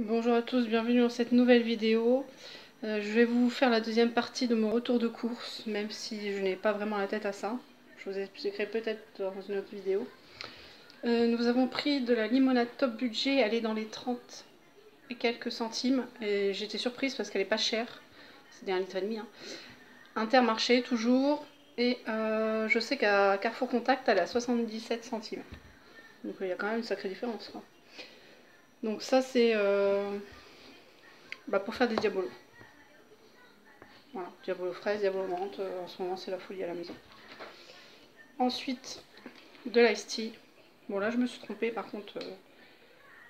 Bonjour à tous, bienvenue dans cette nouvelle vidéo. Je vais vous faire la deuxième partie de mon retour de course, même si je n'ai pas vraiment la tête à ça. Je vous expliquerai peut-être dans une autre vidéo. Nous avons pris de la limonade top budget, elle est dans les 30 et quelques centimes. Et j'étais surprise parce qu'elle est pas chère, c'est 1,5 litre. Hein. Intermarché toujours. Et je sais qu'à Carrefour Contact, elle est à 77 centimes. Donc il y a quand même une sacrée différence, quoi. Donc ça c'est pour faire des diabolos. Voilà, diabolo fraise, diabolo menthe, en ce moment c'est la folie à la maison. Ensuite, de l'ice tea. Bon là je me suis trompée par contre,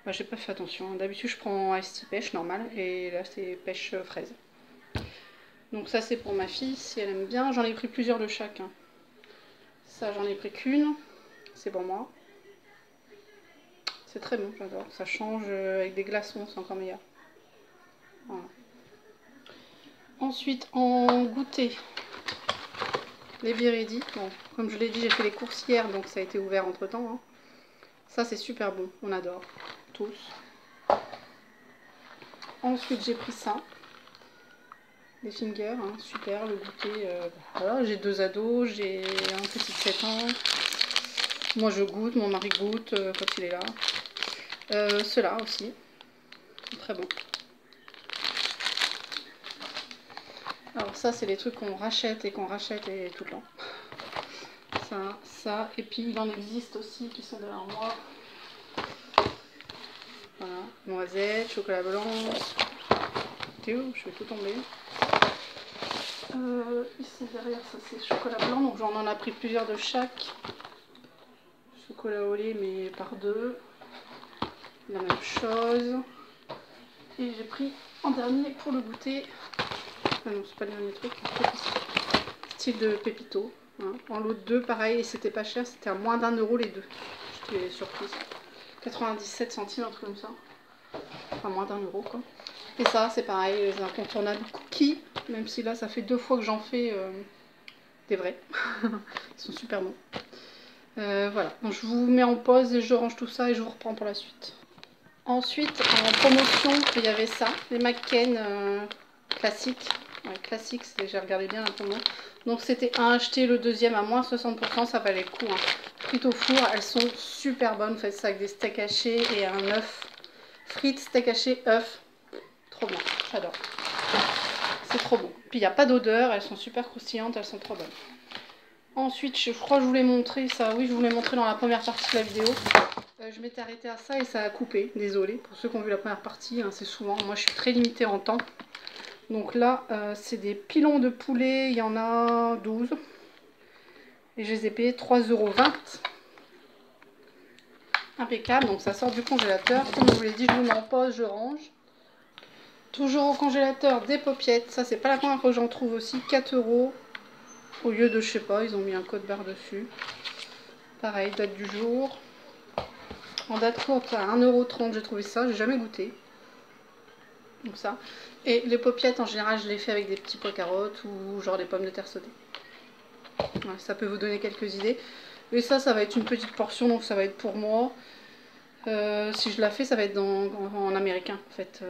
j'ai pas fait attention. D'habitude je prends ice tea pêche normal et là c'est pêche fraise. Donc ça c'est pour ma fille si elle aime bien. J'en ai pris plusieurs de chaque. Hein. Ça j'en ai pris qu'une, c'est pour moi. C'est très bon, j'adore. Ça change avec des glaçons, c'est encore meilleur. Voilà. Ensuite en goûter. Les Biredi, bon, comme je l'ai dit, j'ai fait les courses hier, donc ça a été ouvert entre temps. Hein. Ça, c'est super bon, on adore, tous. Ensuite, j'ai pris ça, les fingers, hein, super, le goûter. Voilà, j'ai 2 ados, j'ai un petit de 7 ans. Moi, je goûte, mon mari goûte quand il est là. Ceux-là aussi, très bon. Alors ça, c'est les trucs qu'on rachète et tout le temps. Ça, et puis il en existe aussi qui sont derrière moi. Voilà, noisettes, chocolat blanc. Théo, je vais tout tomber. Ici derrière, ça c'est chocolat blanc, donc j'en ai pris plusieurs de chaque. Chocolat au lait, mais par 2. La même chose. Et j'ai pris en dernier pour le goûter. Ah non, c'est pas le dernier truc. Style de pépito. Hein. En lot de 2, pareil, et c'était pas cher, c'était à moins d'1 € les deux. J'étais surprise. 97 centimes, un truc comme ça. Enfin, moins d'1 € quoi. Et ça, c'est pareil, les incontournables cookies. Même si là, ça fait 2 fois que j'en fais des vrais. Ils sont super bons. Voilà, donc je vous mets en pause et je range tout ça et je vous reprends pour la suite. Ensuite, en promotion, il y avait ça, les McCain classiques. Ouais, classiques, j'ai regardé bien la promo. Donc c'était un acheté, le deuxième à moins 60%, ça valait le coup. Hein. Frites au four, elles sont super bonnes. Faites ça avec des steaks hachés et un œuf. Frites, steak haché, œuf. Trop bien, j'adore. C'est trop bon. Puis il n'y a pas d'odeur, elles sont super croustillantes, elles sont trop bonnes. Ensuite, je crois que je vous l'ai montré, ça, oui, je vous l'ai montré dans la première partie de la vidéo. Je m'étais arrêtée à ça et ça a coupé, désolée. Pour ceux qui ont vu la première partie, hein, c'est souvent, moi je suis très limitée en temps. Donc là, c'est des pilons de poulet, il y en a 12. Et je les ai payés 3,20 €. Impeccable, donc ça sort du congélateur. Comme je vous l'ai dit, je vous mets en pause, je range. Toujours au congélateur, des paupiettes. Ça, c'est pas la première fois que j'en trouve aussi. 4 € au lieu de, je sais pas, ils ont mis un code barre dessus. Pareil, date du jour. En date courte, à 1,30 €, j'ai trouvé ça. J'ai jamais goûté. Donc ça. Et les paupiettes, en général, je les fais avec des petits pois carottes ou genre des pommes de terre sautées. Ouais, ça peut vous donner quelques idées. Et ça va être une petite portion, donc ça va être pour moi. Si je la fais, ça va être en américain, en fait.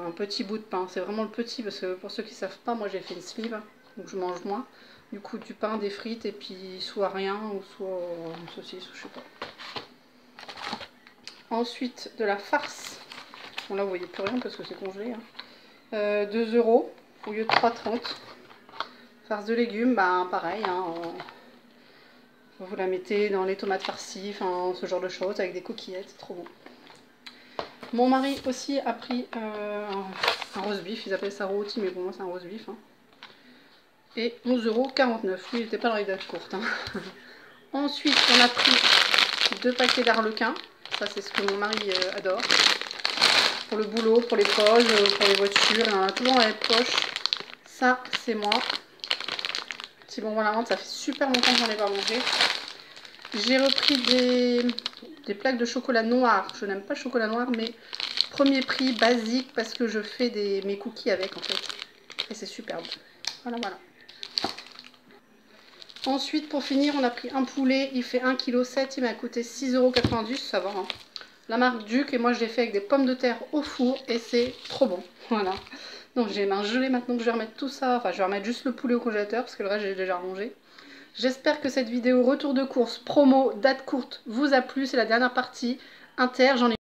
Un petit bout de pain. C'est vraiment le petit, parce que pour ceux qui ne savent pas, moi j'ai fait une sleeve, donc je mange moins. Du coup, du pain, des frites, et puis soit rien, ou soit une saucisse, ou je sais pas. Ensuite, de la farce. Bon, là, vous voyez plus rien, parce que c'est congelé. Hein. 2 € au lieu de 3,30 €. Farce de légumes, pareil. Hein, vous la mettez dans les tomates farcies, enfin, ce genre de choses, avec des coquillettes, c'est trop bon. Mon mari aussi a pris un roast beef, ils appellent ça rôti, mais pour moi c'est un roast beef. Hein. Et 11,49 €. Lui, il n'était pas dans les dates courtes. Hein. Ensuite, on a pris 2 paquets d'arlequins. Ça, c'est ce que mon mari adore. Pour le boulot, pour les poches, pour les voitures, il en a toujours dans les poches. Ça, c'est moi. Petit bonbon à la menthe, ça fait super longtemps que j'en ai pas mangé. J'ai repris des plaques de chocolat noir. Je n'aime pas le chocolat noir, mais premier prix, basique, parce que je fais mes cookies avec, en fait. Et c'est superbe. Voilà, voilà. Ensuite, pour finir, on a pris un poulet. Il fait 1,7 kg. Il m'a coûté 6,90 €. Ça va, hein. la marque Duc, et moi je l'ai fait avec des pommes de terre au four et c'est trop bon. Voilà. Donc j'ai les mains gelées maintenant, que je vais remettre tout ça, enfin je vais remettre juste le poulet au congélateur parce que le reste j'ai déjà rangé. J'espère que cette vidéo retour de course, promo, date courte vous a plu, c'est la dernière partie inter, j'en ai